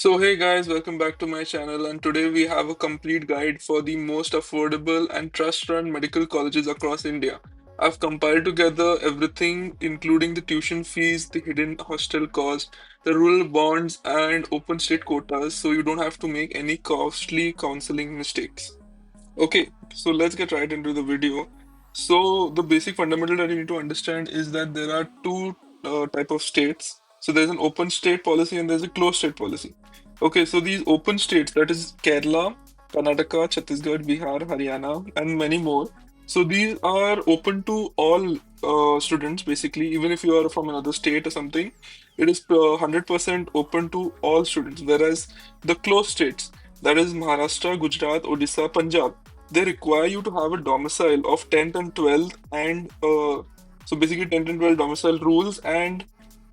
So hey guys, welcome back to my channel, and today we have a complete guide for the most affordable and trust-run medical colleges across India. I've compiled together everything including the tuition fees, the hidden hostel cost, the rural bonds and open state quotas so you don't have to make any costly counseling mistakes. Okay, so let's get right into the video. So the basic fundamental that you need to understand is that there are two type of states. So there's an open state policy and there's a closed state policy. Okay, so these open states, that is Kerala, Karnataka, Chhattisgarh, Bihar, Haryana, and many more. So these are open to all students basically, even if you are from another state or something. It is 100% open to all students. Whereas the closed states, that is Maharashtra, Gujarat, Odisha, Punjab, they require you to have a domicile of 10th and 12th and so basically 10th and 12th domicile rules, and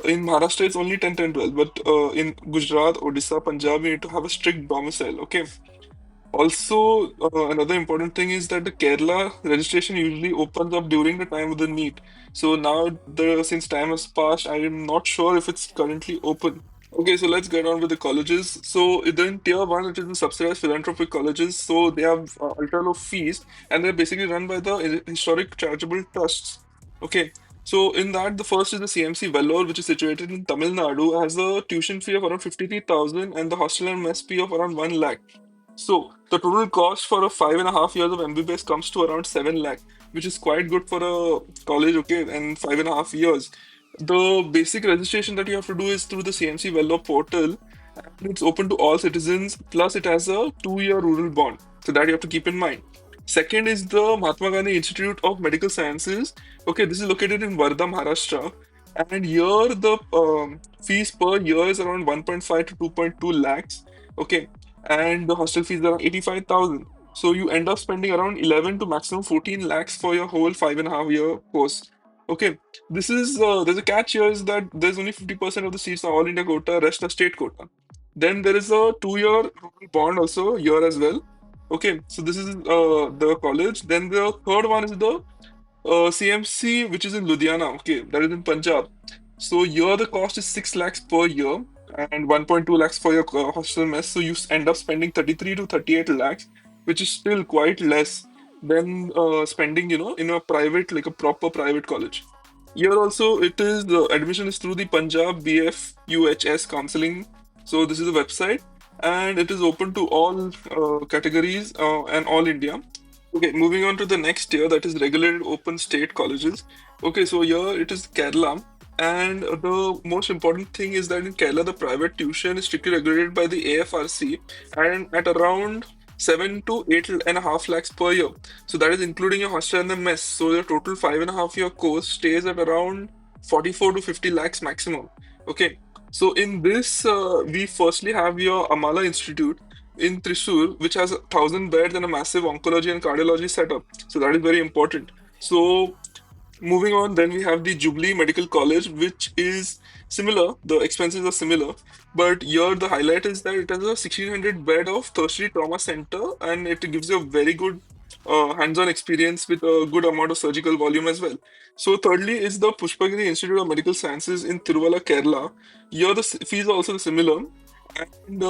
in Maharashtra it's only 10th and 12th, but in Gujarat, Odisha, Punjab you need to have a strict domicile. Okay. Also, another important thing is that the Kerala registration usually opens up during the time of the NEET. So now, since time has passed, I am not sure if it's currently open. Okay, so let's get on with the colleges. So in tier one, it is the subsidized philanthropic colleges. So they have ultra low fees, and they're basically run by the historic charitable trusts. Okay, so in that, the first is the CMC Vellore, which is situated in Tamil Nadu, has a tuition fee of around 53,000 and the hostel and mess fee of around 1 lakh. So the total cost for a 5.5 years of MBBS comes to around 7 lakh, which is quite good for a college, okay, and 5.5 years. The basic registration that you have to do is through the CMC Vellore portal, and it's open to all citizens, plus it has a 2-year rural bond. So that you have to keep in mind. Second is the Mahatma Gandhi Institute of Medical Sciences. Okay, this is located in Wardha, Maharashtra. And here the fees per year is around 1.5 to 2.2 lakhs. Okay, and the hostel fees are 85,000. So you end up spending around 11 to maximum 14 lakhs for your whole 5.5 year course. Okay, this is there's a catch here is that there's only 50% of the seats are all India quota, rest are state quota. Then there is a 2-year rural bond also here as well. Okay, so this is the college. Then the third one is the CMC, which is in Ludhiana. Okay, that is in Punjab. So here the cost is 6 lakhs per year and 1.2 lakhs for your hostel mess. So you end up spending 33 to 38 lakhs, which is still quite less than spending, in a private, like a proper private college. Here also, it is the admission is through the Punjab BFUHS Counselling. So this is a website, and it is open to all categories and all India. Okay, moving on to the next tier, that is regulated open state colleges. Okay, so here it is Kerala, and the most important thing is that in Kerala, the private tuition is strictly regulated by the AFRC and at around 7 to 8.5 lakhs per year. So that is including your hostel and the mess. So your total 5.5 year course stays at around 44 to 50 lakhs maximum. Okay, so in this, we firstly have your Amala Institute in Thrissur, which has 1,000 beds and a massive oncology and cardiology setup. So that is very important. So moving on, then we have the Jubilee Medical College, which is similar. The expenses are similar, but here the highlight is that it has a 1,600 bed of tertiary trauma center, and it gives you a very good hands-on experience with a good amount of surgical volume as well. So thirdly is the Pushpagiri Institute of Medical Sciences in Tiruvalla, Kerala. Here the fees are also similar. And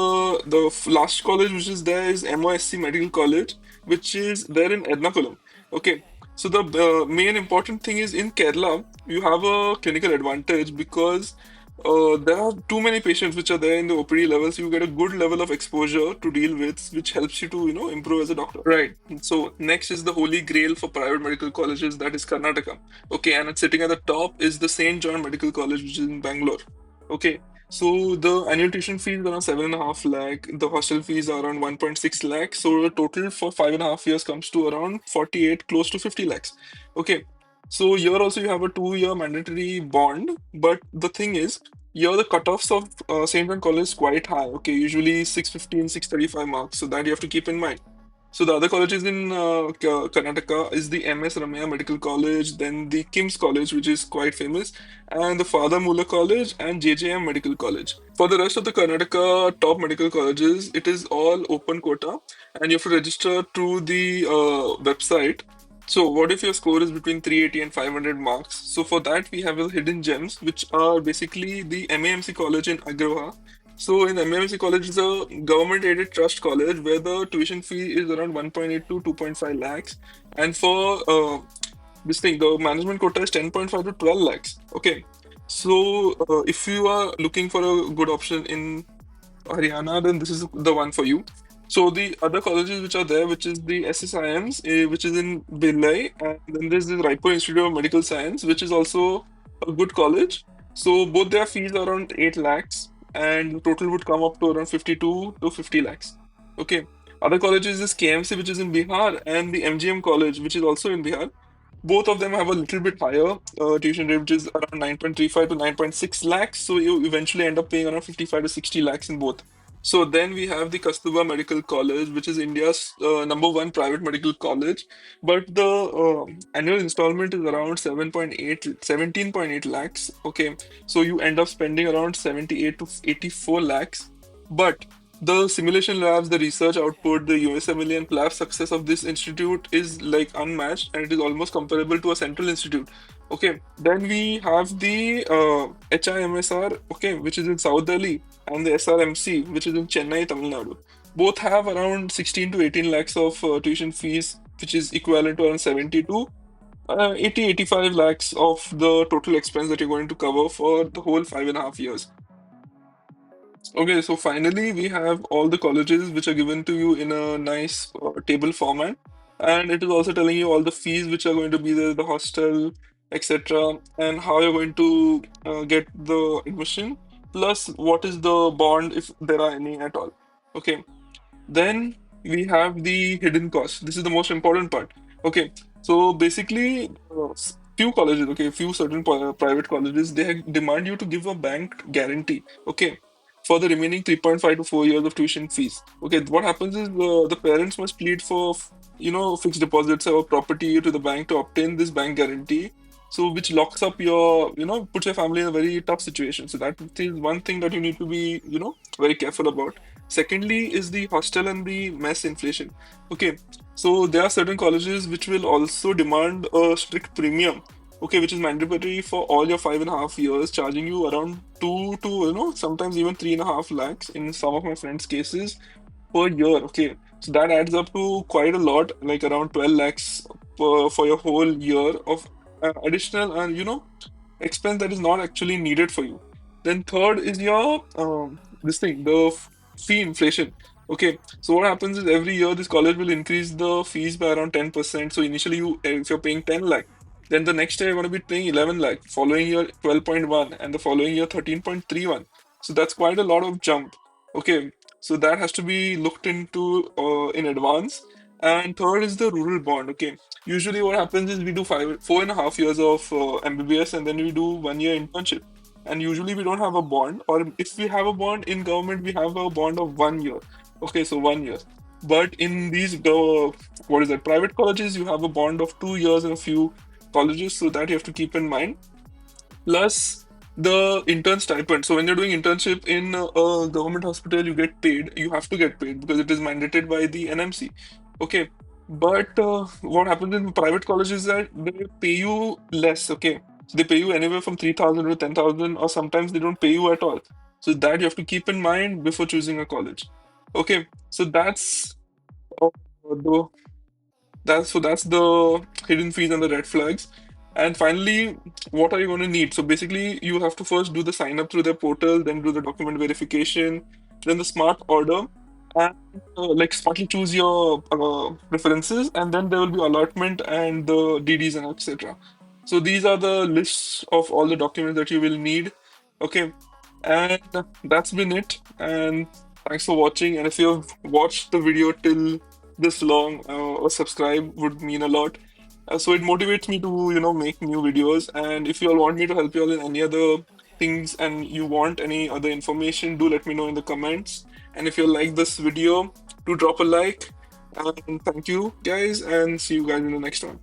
last college which is there is MOSC Medical College, which is there in Ernakulam. Okay, so the main important thing is in Kerala, you have a clinical advantage because there are too many patients which are there in the OPD level, so you get a good level of exposure to deal with, which helps you to, improve as a doctor. Right. So next is the holy grail for private medical colleges, that is Karnataka. Okay, and it's sitting at the top is the St. John Medical College, which is in Bangalore. Okay. So the annual tuition fees are around 7.5 lakh. The hostel fees are around 1.6 lakh. So the total for 5.5 years comes to around 48, close to 50 lakhs. Okay. So here also you have a 2-year mandatory bond, but the thing is, here the cutoffs of St. John College is quite high. Okay, usually 615, 635 marks. So that you have to keep in mind. So the other colleges in Karnataka is the MS Ramaiah Medical College, then the KIMS College, which is quite famous, and the Father Muller College and JJM Medical College. For the rest of the Karnataka top medical colleges, it is all open quota, and you have to register through the website. So what if your score is between 380 and 500 marks? So for that, we have the hidden gems, which are basically the MAMC College in Agraha, So in MMC college is a government-aided trust college where the tuition fee is around 1.8 to 2.5 lakhs, and for this thing, the management quota is 10.5 to 12 lakhs. Okay, so if you are looking for a good option in Haryana, then this is the one for you. So the other colleges which are there, which is the SSIMs, which is in Billai, and then there's the Raipur Institute of Medical Science, which is also a good college. So both their fees are around 8 lakhs, and the total would come up to around 52 to 50 lakhs. Okay. Other colleges is KMC, which is in Bihar, and the MGM college, which is also in Bihar. Both of them have a little bit higher tuition rate, which is around 9.35 to 9.6 lakhs. So you eventually end up paying around 55 to 60 lakhs in both. So then we have the Kasturba Medical College, which is India's number one private medical college. But the annual installment is around 17.8 lakhs. Okay. So you end up spending around 78 to 84 lakhs. But the simulation labs, the research output, the USMLE and lab success of this institute is like unmatched, and it is almost comparable to a central institute. Okay, then we have the HIMSR, okay, which is in South Delhi, and the SRMC, which is in Chennai, Tamil Nadu. Both have around 16 to 18 lakhs of tuition fees, which is equivalent to around 70 to 85 lakhs of the total expense that you're going to cover for the whole 5.5 years. Okay, so finally we have all the colleges which are given to you in a nice table format, and it is also telling you all the fees which are going to be there, the hostel, etc., and how you're going to get the admission, plus what is the bond if there are any at all. Okay, then we have the hidden costs. This is the most important part. Okay, so basically, few colleges, okay, few certain private colleges, demand you to give a bank guarantee, okay, for the remaining 3.5 to 4 years of tuition fees. Okay, what happens is the parents must plead for, fixed deposits or property to the bank to obtain this bank guarantee. So, which locks up your, puts your family in a very tough situation. So that is one thing that you need to be, very careful about. Secondly, is the hostel and the mess inflation. Okay, so there are certain colleges which will also demand a strict premium. Okay, which is mandatory for all your 5.5 years, charging you around 2 to sometimes even 3.5 lakhs in some of my friends' cases per year. Okay, so that adds up to quite a lot, like around 12 lakhs for your whole year of additional and expense that is not actually needed for you. Then third is your this thing, the fee inflation. Okay, so what happens is every year this college will increase the fees by around 10%. So initially if you're paying 10 lakh, then the next year you're going to be paying 11 lakh, following year 12.1, and the following year 13.31. So that's quite a lot of jump. Okay, so that has to be looked into in advance. And third is the rural bond. Okay, usually what happens is we do 4.5 years of MBBS, and then we do 1 year internship. And usually we don't have a bond, or if we have a bond in government, we have a bond of 1 year. Okay, so 1 year. But in these what is that, private colleges, you have a bond of 2 years in a few colleges, so that you have to keep in mind. Plus the intern stipend. So when you're doing internship in a government hospital, you get paid. You have to get paid because it is mandated by the NMC. Okay. But what happens in private colleges is that they pay you less. Okay. So they pay you anywhere from 3,000 to 10,000, or sometimes they don't pay you at all. So that you have to keep in mind before choosing a college. Okay. So the that's the hidden fees and the red flags. And finally, what are you going to need? So basically, you have to first do the sign up through their portal, then do the document verification, then the smart order, and like smartly choose your preferences, and then there will be allotment and the DDs and etc. So these are the lists of all the documents that you will need. Okay, and that's been it. And thanks for watching. And if you've watched the video till this long, a subscribe would mean a lot. So it motivates me to, make new videos. And if you all want me to help you all in any other things and you want any other information, do let me know in the comments. And if you like this video, do drop a like. And thank you guys, and see you guys in the next one.